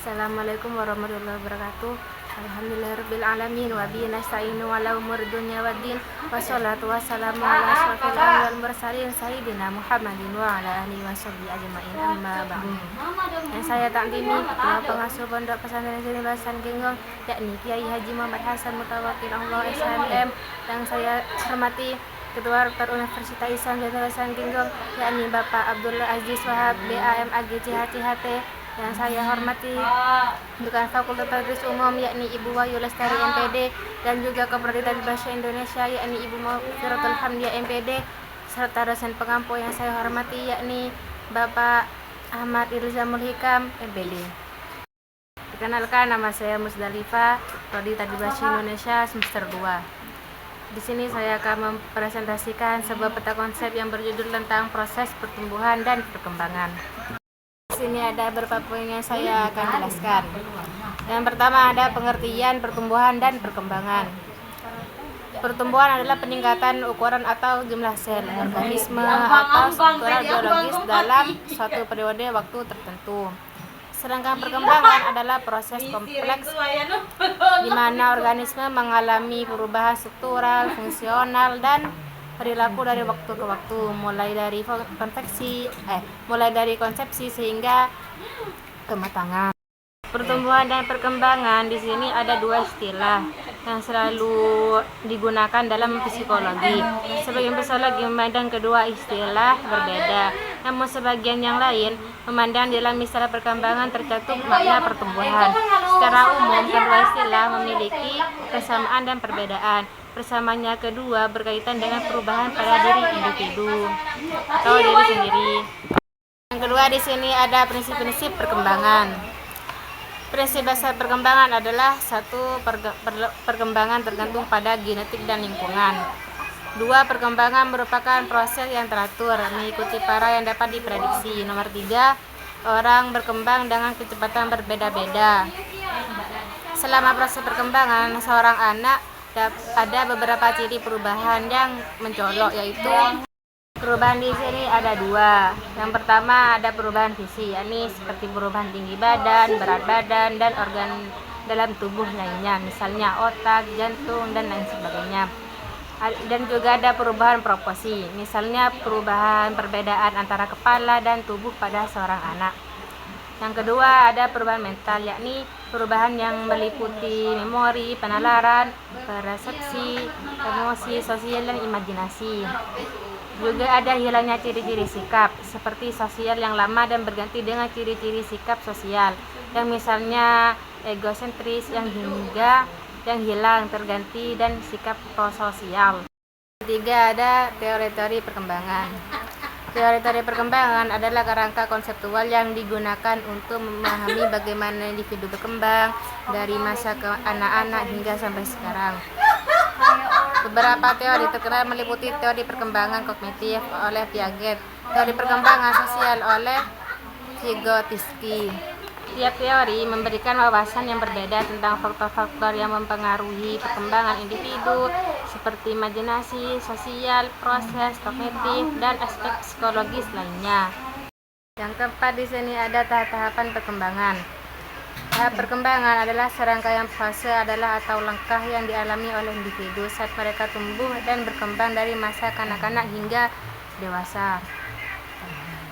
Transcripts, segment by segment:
Assalamualaikum warahmatullahi wabarakatuh. Alhamdulillahirabbil alamin wa bihi nasta'inu ala umuri dunya waddin. Wassalatu wassalamu ala asyrofil anbiya'i wal mursalin sayyidina Muhammadin wa ala alihi washabbihi ajmain. Amma ba'du. Yang saya takdimi Ketua Pengasuh Pondok Pesantren Basan Genggong, yakni Kiai Haji Muhammad Hasan Mutawakil Allah SHMM. Yang saya hormati Ketua Rektor Universitas Islam Basan Genggong, yakni Bapak Abdullah Aziz Wahab BAM AG CHT. Yang saya hormati Dekan Fakultas Tadris Umum, yakni Ibu Wahyu Lestari MPD, dan juga Kooperatif Bahasa Indonesia, yakni Ibu Mufiratul Hamdiah MPD, serta dosen pengampu yang saya hormati, yakni Bapak Ahmad Ilzamul Hikam MPD. Perkenalkan, nama saya Musdalifah, Prodi Tadris Bahasa Indonesia semester 2. Di sini saya akan mempresentasikan sebuah peta konsep yang berjudul tentang proses pertumbuhan dan perkembangan. Di sini ada beberapa poin yang saya akan jelaskan. Yang pertama ada pengertian pertumbuhan dan perkembangan. Pertumbuhan adalah peningkatan ukuran atau jumlah sel organisme atau struktural biologis dalam suatu periode waktu tertentu. Sedangkan perkembangan adalah proses kompleks di mana organisme mengalami perubahan struktural, fungsional, dan perilaku dari waktu ke waktu, mulai dari konsepsi sehingga kematangan. Pertumbuhan dan perkembangan di sini ada dua istilah yang selalu digunakan dalam psikologi. Sebagian psikologi memandang kedua istilah berbeda, namun sebagian yang lain memandang dalam istilah perkembangan tercantum makna pertumbuhan. Secara umum, kedua istilah memiliki kesamaan dan perbedaan. Persamaannya kedua berkaitan dengan perubahan pada diri individu atau diri sendiri. Yang kedua di sini ada prinsip-prinsip perkembangan. Prinsip dasar perkembangan adalah satu, perkembangan tergantung pada genetik dan lingkungan. Dua, perkembangan merupakan proses yang teratur mengikuti para yang dapat diprediksi. Nomor tiga, orang berkembang dengan kecepatan berbeda-beda. Selama proses perkembangan seorang anak ada beberapa ciri perubahan yang mencolok, yaitu perubahan di sini ada dua. Yang pertama ada perubahan fisik, yakni seperti perubahan tinggi badan, berat badan, dan organ dalam tubuh lainnya, misalnya otak, jantung, dan lain sebagainya. Dan juga ada perubahan proporsi, misalnya perbedaan antara kepala dan tubuh pada seorang anak. Yang kedua ada perubahan mental, yakni perubahan yang meliputi memori, penalaran, persepsi, emosi, sosial, dan imajinasi. Juga ada hilangnya ciri-ciri sikap seperti sosial yang lama dan berganti dengan ciri-ciri sikap sosial, yang misalnya egosentris yang hilang terganti dan sikap prososial. Ketiga ada teori-teori perkembangan. Teori-teori perkembangan adalah kerangka konseptual yang digunakan untuk memahami bagaimana individu berkembang dari masa ke anak-anak hingga sampai sekarang. Beberapa teori terkenal meliputi teori perkembangan kognitif oleh Piaget, teori perkembangan sosial oleh Vygotsky. Tiap teori memberikan wawasan yang berbeda tentang faktor-faktor yang mempengaruhi perkembangan individu seperti imajinasi, sosial, proses kognitif, dan aspek psikologis lainnya. Yang keempat di sini ada tahap-tahapan perkembangan. Tahap perkembangan adalah serangkaian fase atau langkah yang dialami oleh individu saat mereka tumbuh dan berkembang dari masa kanak-kanak hingga dewasa.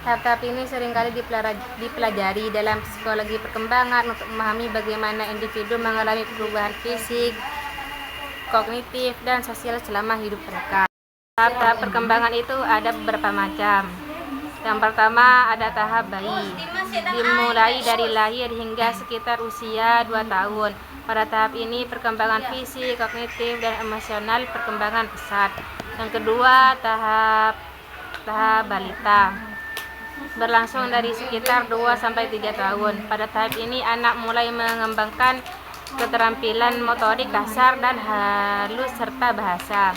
Tahap-tahap ini seringkali dipelajari dalam psikologi perkembangan untuk memahami bagaimana individu mengalami perubahan fisik, kognitif, dan sosial selama hidup mereka. Tahap-tahap perkembangan itu ada beberapa macam. Yang pertama ada tahap bayi, dimulai dari lahir hingga sekitar usia 2 tahun. Pada tahap ini perkembangan fisik, kognitif, dan emosional perkembangan pesat. Yang kedua tahap balita, berlangsung dari sekitar 2-3 tahun. Pada tahap ini anak mulai mengembangkan keterampilan motorik kasar dan halus serta bahasa.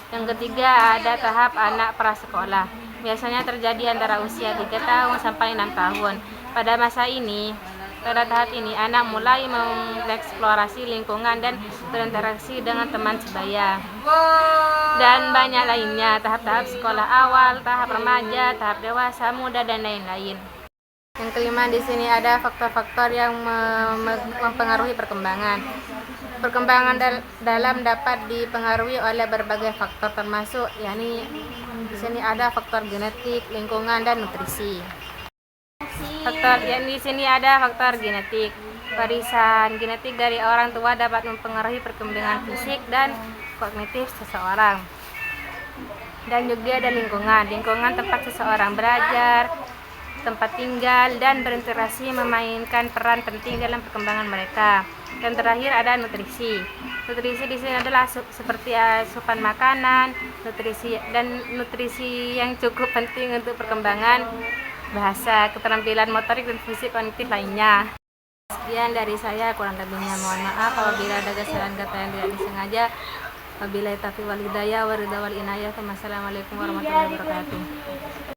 Yang ketiga ada tahap anak prasekolah, biasanya terjadi antara usia 3 tahun sampai 6 tahun. Pada tahap ini anak mulai mengeksplorasi lingkungan dan berinteraksi dengan teman sebaya dan banyak lainnya. Tahap-tahap sekolah awal, tahap remaja, tahap dewasa, muda, dan lain-lain. Yang kelima, di sini ada faktor-faktor yang mempengaruhi perkembangan. Perkembangan dalam dapat dipengaruhi oleh berbagai faktor termasuk yakni di sini ada faktor genetik, lingkungan, dan nutrisi. Di sini ada faktor genetik. Warisan genetik dari orang tua dapat mempengaruhi perkembangan fisik dan kognitif seseorang. Dan juga ada lingkungan. Lingkungan tempat seseorang belajar, tempat tinggal, dan berinteraksi memainkan peran penting dalam perkembangan mereka. Dan terakhir ada nutrisi. Nutrisi di sini adalah seperti asupan makanan, nutrisi yang cukup penting untuk perkembangan bahasa, keterampilan motorik, dan fisik kognitif lainnya. Sekian dari saya, kurang lebihnya mohon maaf apabila ada kesalahan kata yang tidak disengaja. Wabillahi taufiq wal hidayah wa ridha wal inayah. Wassalamualaikum warahmatullahi wabarakatuh.